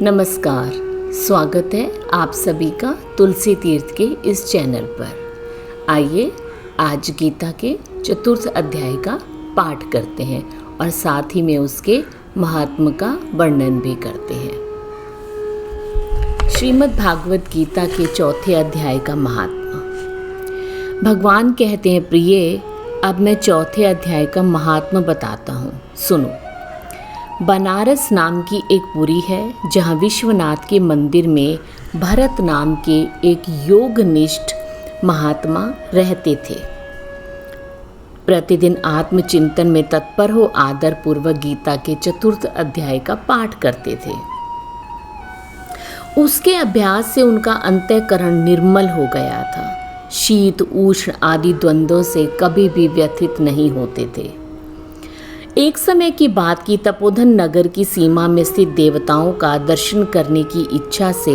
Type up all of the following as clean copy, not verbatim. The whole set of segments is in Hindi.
नमस्कार, स्वागत है आप सभी का तुलसी तीर्थ के इस चैनल पर। आइए आज गीता के चतुर्थ अध्याय का पाठ करते हैं और साथ ही में उसके महात्म्य का वर्णन भी करते हैं। श्रीमद् भागवत गीता के चौथे अध्याय का महात्म्य। भगवान कहते हैं, प्रिय, अब मैं चौथे अध्याय का महात्म्य बताता हूँ, सुनो। बनारस नाम की एक पुरी है जहाँ विश्वनाथ के मंदिर में भरत नाम के एक योगनिष्ठ महात्मा रहते थे। प्रतिदिन आत्मचिंतन में तत्पर हो आदर पूर्वक गीता के चतुर्थ अध्याय का पाठ करते थे। उसके अभ्यास से उनका अंतःकरण निर्मल हो गया था। शीत उष्ण आदि द्वंद्वों से कभी भी व्यथित नहीं होते थे। एक समय की बात की तपोधन नगर की सीमा में स्थित देवताओं का दर्शन करने की इच्छा से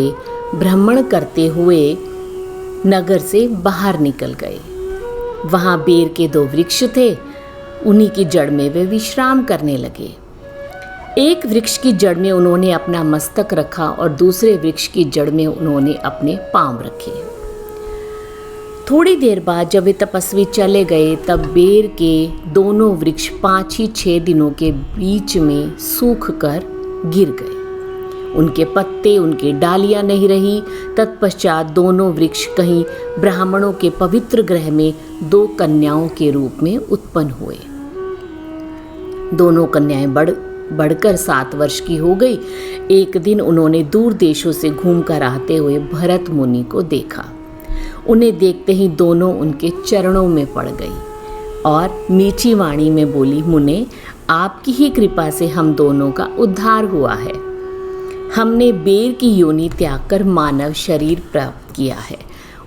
भ्रमण करते हुए नगर से बाहर निकल गए। वहाँ बेर के 2 वृक्ष थे, उन्हीं की जड़ में वे विश्राम करने लगे। एक वृक्ष की जड़ में उन्होंने अपना मस्तक रखा और दूसरे वृक्ष की जड़ में उन्होंने अपने पांव रखे। थोड़ी देर बाद जब वे तपस्वी चले गए तब बेर के दोनों वृक्ष 5-6 दिनों के बीच में सूख कर गिर गए। उनके पत्ते, उनकी डालियां नहीं रही। तत्पश्चात दोनों वृक्ष कहीं ब्राह्मणों के पवित्र गृह में 2 कन्याओं के रूप में उत्पन्न हुए। दोनों कन्याएं बढ़कर 7 वर्ष की हो गई। एक दिन उन्होंने दूर देशों से घूमकर आते हुए भरत मुनि को देखा। उन्हें देखते ही दोनों उनके चरणों में पड़ गई और मीठी वाणी में बोली, मुने, आपकी ही कृपा से हम दोनों का उद्धार हुआ है। हमने बेर की योनि त्याग कर मानव शरीर प्राप्त किया है।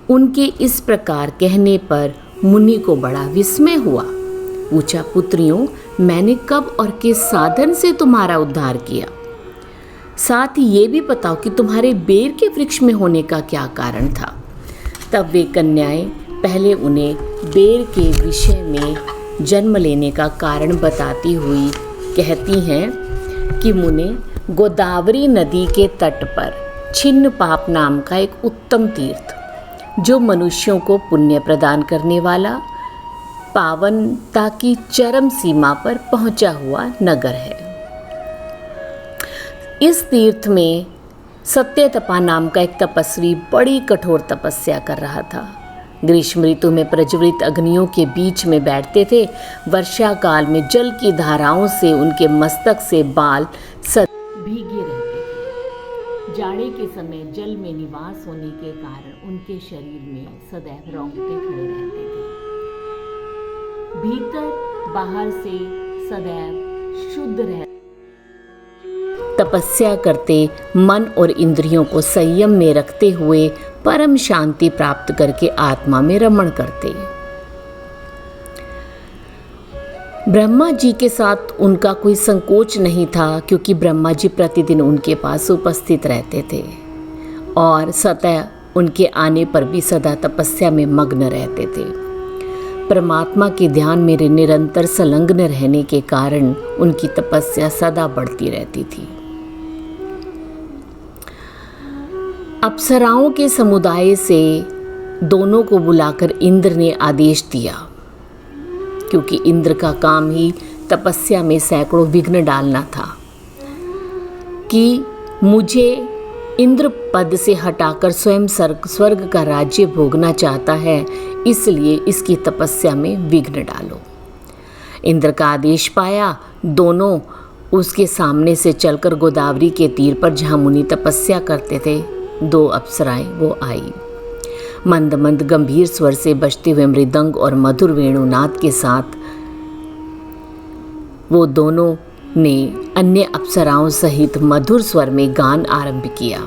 उनके इस प्रकार कहने पर मुनि को बड़ा विस्मय हुआ। पूछा, पुत्रियों, मैंने कब और किस साधन से तुम्हारा उद्धार किया? साथ ही ये भी बताओ कि तुम्हारे बेर के वृक्ष में होने का क्या कारण था? तब वे कन्याएं पहले उन्हें बेर के विषय में जन्म लेने का कारण बताती हुई कहती हैं कि मुने, गोदावरी नदी के तट पर छिन्न पाप नाम का एक उत्तम तीर्थ, जो मनुष्यों को पुण्य प्रदान करने वाला, पावनता की चरम सीमा पर पहुंचा हुआ नगर है। इस तीर्थ में सत्यतपा नाम का एक तपस्वी बड़ी कठोर तपस्या कर रहा था। ग्रीष्म ऋतु में प्रज्वलित अग्नियों के बीच में बैठते थे। वर्षा काल में जल की धाराओं से उनके मस्तक से बाल भीगे रहते थे। जाड़े के समय जल में निवास होने के कारण उनके शरीर में सदैव रोंगटे खड़े रहते थे। भीतर बाहर से सदैव शुद्ध रहते। तपस्या करते मन और इंद्रियों को संयम में रखते हुए परम शांति प्राप्त करके आत्मा में रमण करते। ब्रह्मा जी के साथ उनका कोई संकोच नहीं था, क्योंकि ब्रह्मा जी प्रतिदिन उनके पास उपस्थित रहते थे और सतह उनके आने पर भी सदा तपस्या में मग्न रहते थे। परमात्मा के ध्यान में निरंतर संलग्न रहने के कारण उनकी तपस्या सदा बढ़ती रहती थी। अप्सराओं के समुदाय से दोनों को बुलाकर इंद्र ने आदेश दिया, क्योंकि इंद्र का काम ही तपस्या में सैकड़ों विघ्न डालना था, कि मुझे इंद्र पद से हटाकर स्वयं स्वर्ग का राज्य भोगना चाहता है, इसलिए इसकी तपस्या में विघ्न डालो। इंद्र का आदेश पाया, दोनों उसके सामने से चलकर गोदावरी के तीर पर जहाँ मुनि तपस्या करते थे 2 अप्सराएं वो आई। मंद मंद गंभीर स्वर से बजते हुए मृदंग और मधुर वेणुनाद के साथ वो दोनों ने अन्य अप्सराओं सहित मधुर स्वर में गान आरंभ किया।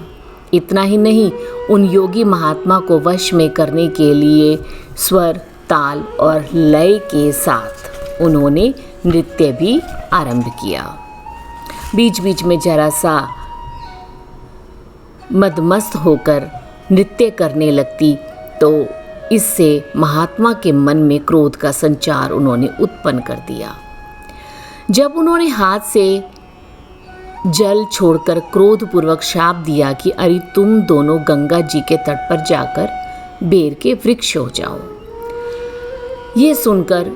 इतना ही नहीं, उन योगी महात्मा को वश में करने के लिए स्वर, ताल और लय के साथ उन्होंने नृत्य भी आरंभ किया। बीच बीच में जरा सा मदमस्त होकर नृत्य करने लगती, तो इससे महात्मा के मन में क्रोध का संचार उन्होंने उत्पन्न कर दिया। जब उन्होंने हाथ से जल छोड़कर क्रोधपूर्वक शाप दिया कि अरे तुम दोनों गंगा जी के तट पर जाकर बेर के वृक्ष हो जाओ। ये सुनकर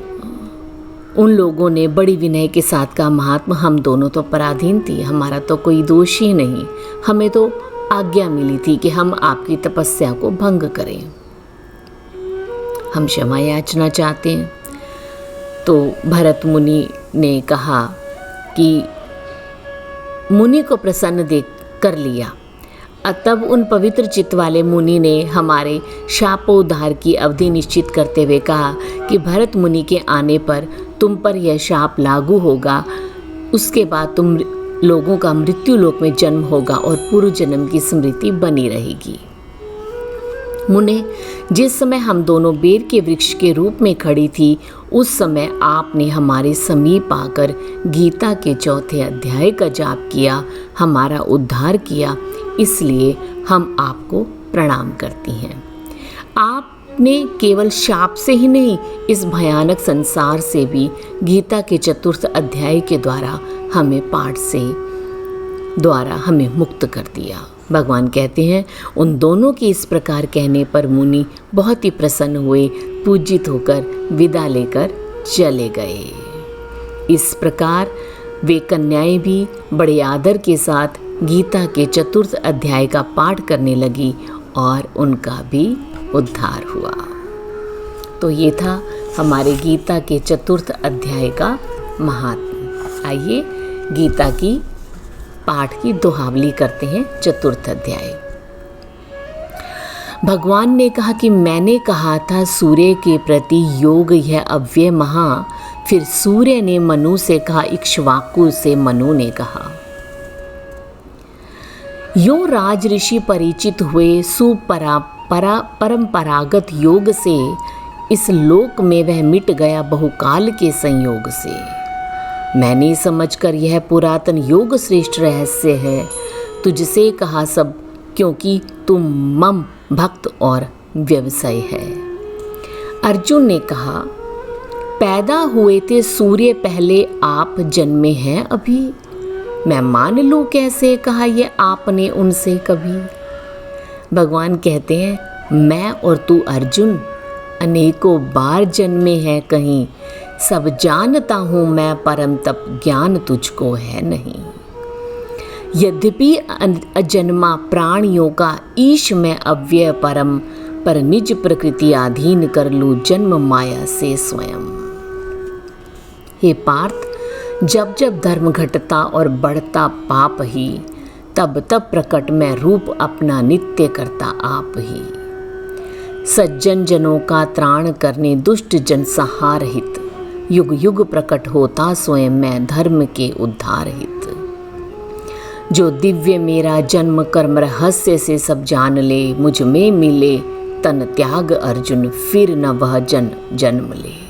उन लोगों ने बड़ी विनय के साथ कहा, महात्मा हम दोनों तो पराधीन थी, हमारा तो कोई दोष ही नहीं, हमें तो आज्ञा मिली थी कि हम आपकी तपस्या को भंग करें, हम क्षमा याचना चाहते हैं। तो भरत मुनि ने कहा कि मुनि को प्रसन्न देख कर लिया। तब उन पवित्र चित्त वाले मुनि ने हमारे शापोद्धार की अवधि निश्चित करते हुए कहा कि भरत मुनि के आने पर तुम पर यह शाप लागू होगा, उसके बाद तुम लोगों का मृत्यु लोक में जन्म होगा और पूर्व जन्म की स्मृति बनी रहेगी। मुने, जिस समय हम दोनों बेर के वृक्ष के रूप में खड़ी थी, उस समय आपने हमारे समीप आकर गीता के 4थे अध्याय का जाप किया, हमारा उद्धार किया, इसलिए हम आपको प्रणाम करती हैं। आपने केवल शाप से ही नहीं, इस भयानक संसार से भी गीता के 4th अध्याय के द्वारा हमें पाठ से द्वारा हमें मुक्त कर दिया। भगवान कहते हैं, उन दोनों के इस प्रकार कहने पर मुनि बहुत ही प्रसन्न हुए, पूजित होकर विदा लेकर चले गए। इस प्रकार वे कन्याएं भी बड़े आदर के साथ गीता के 4th अध्याय का पाठ करने लगी और उनका भी उद्धार हुआ। तो ये था हमारे गीता के 4th अध्याय का महात्म्य। आइए गीता की पाठ की दोहावली करते हैं। 4th अध्याय। भगवान ने कहा कि मैंने कहा था सूर्य के प्रति योग यह अव्यय महा, फिर सूर्य ने मनु से कहा, इक्ष्वाकु से मनु ने कहा। यो राज ऋषि परिचित हुए परंपरागत योग से, इस लोक में वह मिट गया बहुकाल के संयोग से। मैंने समझकर यह पुरातन योग श्रेष्ठ रहस्य है तुझसे कहा सब, क्योंकि तुम मम भक्त और व्यवसाय है। अर्जुन ने कहा, पैदा हुए थे सूर्य पहले, आप जन्मे हैं अभी, मैं मान लूं कैसे कहा ये आपने उनसे कभी। भगवान कहते हैं, मैं और तू अर्जुन अनेकों बार जन्मे हैं कहीं, सब जानता हूँ मैं परम तप ज्ञान तुझको है नहीं। यद्यपि अजन्मा प्राणियों का ईश मैं अव्यय परम, पर निज प्रकृति अधीन कर लूँ जन्म माया से स्वयं। हे पार्थ, जब जब धर्म घटता और बढ़ता पाप ही, तब तब प्रकट मैं रूप अपना नित्य करता आप ही। सज्जन जनों का त्राण करने दुष्ट जन संहार हित, युग युग प्रकट होता स्वयं मैं धर्म के उद्धार हित। जो दिव्य मेरा जन्म कर्म रहस्य से सब जान ले, मुझ में मिले तन त्याग अर्जुन, फिर न वह जन्म ले।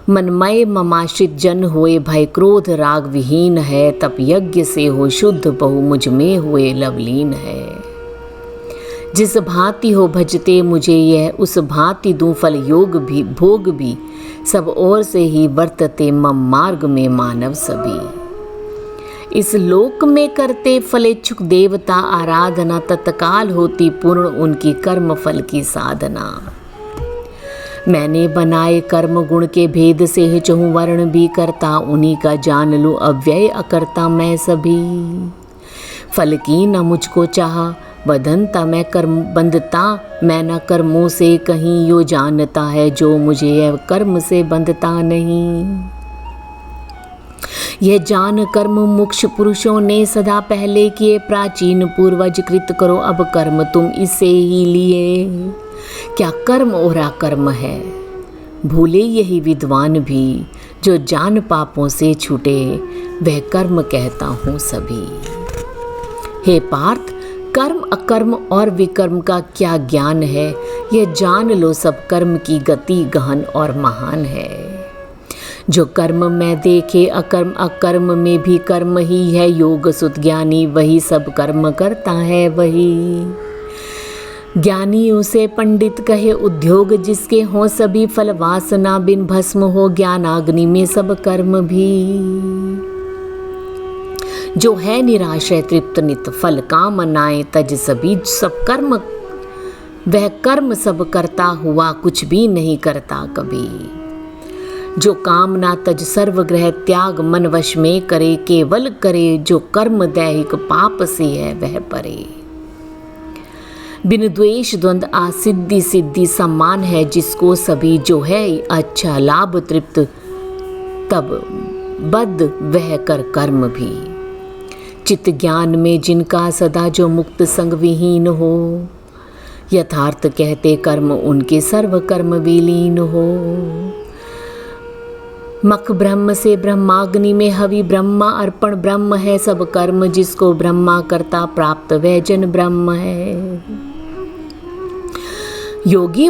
मनमय ममाश्रित जन हुए भय क्रोध राग विहीन है, तप यज्ञ से हो शुद्ध बहु मुझ में हुए लवलीन है। जिस भांति हो भजते मुझे यह, उस भांति दूं फल योग भी भोग भी, सब ओर से ही वर्तते मम मार्ग में मानव सभी। इस लोक में करते फलेच्छुक देवता आराधना, तत्काल होती पूर्ण उनकी कर्म फल की साधना। मैंने बनाए कर्म गुण के भेद से ही चहु वर्ण भी करता, उन्हीं का जान लूं अव्यय अकर्ता मैं सभी। फल की न मुझको चाहा बंधनता मैं कर्म बंधता, मैं न कर्मों से कहीं यो जानता है जो मुझे यह कर्म से बंधता नहीं। यह जान कर्म मोक्ष पुरुषों ने सदा पहले किए, प्राचीन पूर्वज कृत करो अब कर्म तुम इसे ही लिए। क्या कर्म और अकर्म है, भूले यही विद्वान भी, जो जान पापों से छूटे वह कर्म कहता हूँ सभी। हे पार्थ, कर्म अकर्म और विकर्म का क्या ज्ञान है, यह जान लो सब कर्म की गति गहन और महान है। जो कर्म में देखे अकर्म, अकर्म में भी कर्म ही है, योग सुत ज्ञानी वही सब कर्म करता है वही। ज्ञानी उसे पंडित कहे उद्योग, जिसके हों सभी फल वासना बिन भस्म हो ज्ञानाग्नि में सब कर्म भी। जो है निराशय तृप्त नित फल कामनाएं तज सभी सब कर्म, वह कर्म सब करता हुआ कुछ भी नहीं करता कभी। जो कामना तज सर्वग्रह त्याग मन वश में करे, केवल करे जो कर्म दैहिक पाप से है वह परे। बिन द्वेष द्वंद आसिद्धि सिद्धि समान है जिसको सभी, जो है अच्छा लाभ तृप्त तब बद्ध वह कर कर्म भी। चित्त ज्ञान में जिनका सदा जो मुक्त संग विहीन हो, यथार्थ कहते कर्म उनके सर्व कर्म विलीन हो। मख ब्रह्म से ब्रह्माग्नि में हवि ब्रह्मा अर्पण ब्रह्म है सब कर्म, जिसको ब्रह्मा करता प्राप्त वह जन ब्रह्म है। योगी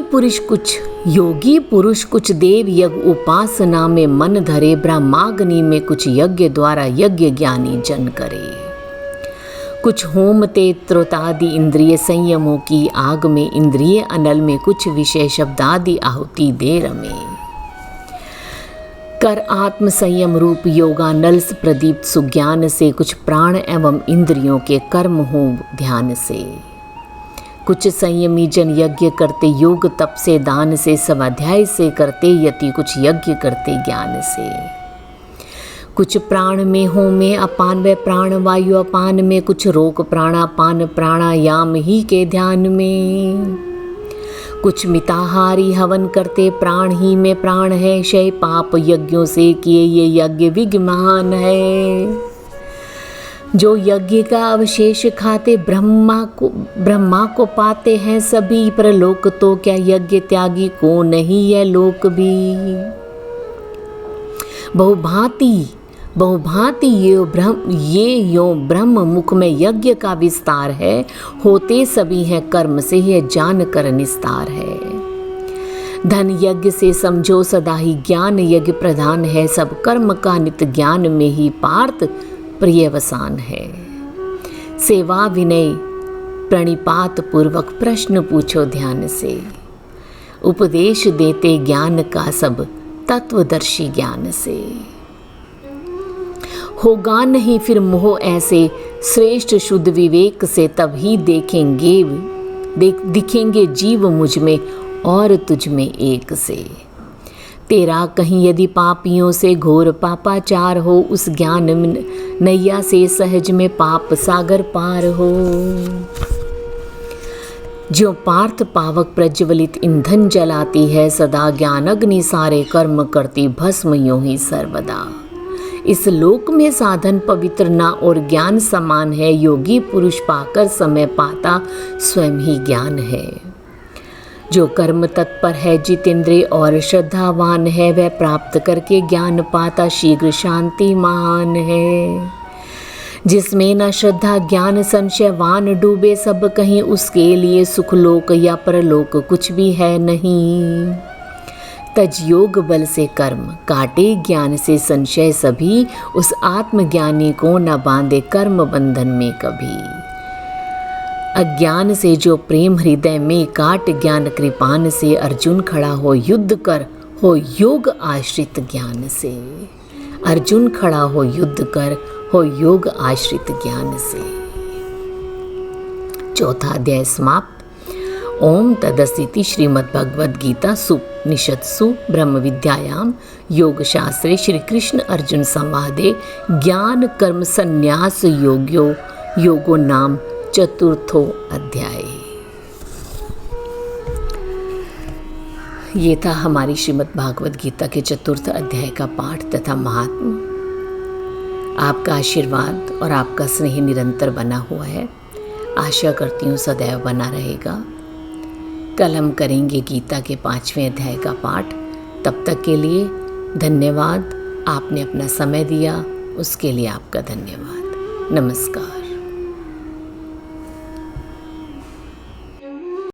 पुरुष कुछ देव यज्ञ उपासना में मन धरे, ब्रह्माग्नि में कुछ यज्ञ द्वारा यज्ञ ज्ञानी जन करे। कुछ होम ते त्रोतादि इंद्रिय संयमों की आग में, इंद्रिय अनल में कुछ विषय शब्दादि आहुति दे रमे। कर आत्म संयम रूप योगानल प्रदीप्त सुज्ञान से, कुछ प्राण एवं इंद्रियों के कर्म हो ध्यान से। कुछ संयमी जन यज्ञ करते योग तप से दान से, स्वाध्याय से करते यति कुछ यज्ञ करते ज्ञान से। कुछ प्राण में हो में अपान व प्राण वायु अपान में, कुछ रोक प्राणापान प्राणायाम ही के ध्यान में। कुछ मिताहारी हवन करते प्राण ही में प्राण है, क्षय पाप यज्ञों से किए ये यज्ञ विज्ञान है। जो यज्ञ का अवशेष खाते ब्रह्मा को पाते हैं सभी, परलोक तो क्या यज्ञ त्यागी को नहीं है लोक भी। बहुभांति ये यो ब्रह्म मुख में यज्ञ का विस्तार है, होते सभी हैं कर्म से यह जान कर निस्तार है। धन यज्ञ से समझो सदा ही ज्ञान यज्ञ प्रधान है, सब कर्म का नित ज्ञान में ही पार्थ प्रियवसान है। सेवा विनय प्रणिपात पूर्वक प्रश्न पूछो ध्यान से, उपदेश देते ज्ञान का सब तत्वदर्शी ज्ञान से। होगा नहीं फिर मोह ऐसे श्रेष्ठ शुद्ध विवेक से, तभी दिखेंगे जीव मुझ में और तुझ में एक से। तेरा कहीं यदि पापियों से घोर पापाचार हो, उस ज्ञान नैया से सहज में पाप सागर पार हो। जो पार्थ पावक प्रज्वलित ईंधन जलाती है सदा, ज्ञान अग्नि सारे कर्म करती भस्म यूं ही सर्वदा। इस लोक में साधन पवित्र ना और ज्ञान समान है, योगी पुरुष पाकर समय पाता स्वयं ही ज्ञान है। जो कर्म तत्पर है जितेंद्रिय और श्रद्धावान है, वह प्राप्त करके ज्ञान पाता शीघ्र शांति महान है। जिसमें न श्रद्धा ज्ञान संशयवान डूबे सब कहीं, उसके लिए सुखलोक या परलोक कुछ भी है नहीं। तज योग बल से कर्म काटे ज्ञान से संशय सभी, उस आत्मज्ञानी को न बांधे कर्म बंधन में कभी। अज्ञान से जो प्रेम हृदय में काट ज्ञान कृपान से, अर्जुन खड़ा हो युद्ध कर हो योग आश्रित ज्ञान से। अर्जुन खड़ा हो युद्ध कर हो योग आश्रित ज्ञान से। चौथा अध्याय समाप्त। ओम तदस्ति श्रीमद्भगवद गीता सुपनिषत्सु ब्रह्म विद्यायाम योग शास्त्रे श्री कृष्ण अर्जुन संवादे ज्ञान कर्म संन्यास योगो नाम चतुर्थो अध्याय। ये था हमारी श्रीमद् भागवत गीता के चतुर्थ अध्याय का पाठ तथा महात्म। आपका आशीर्वाद और आपका स्नेह निरंतर बना हुआ है, आशा करती हूँ सदैव बना रहेगा। कल हम करेंगे गीता के 5वें अध्याय का पाठ। तब तक के लिए धन्यवाद। आपने अपना समय दिया, उसके लिए आपका धन्यवाद। नमस्कार।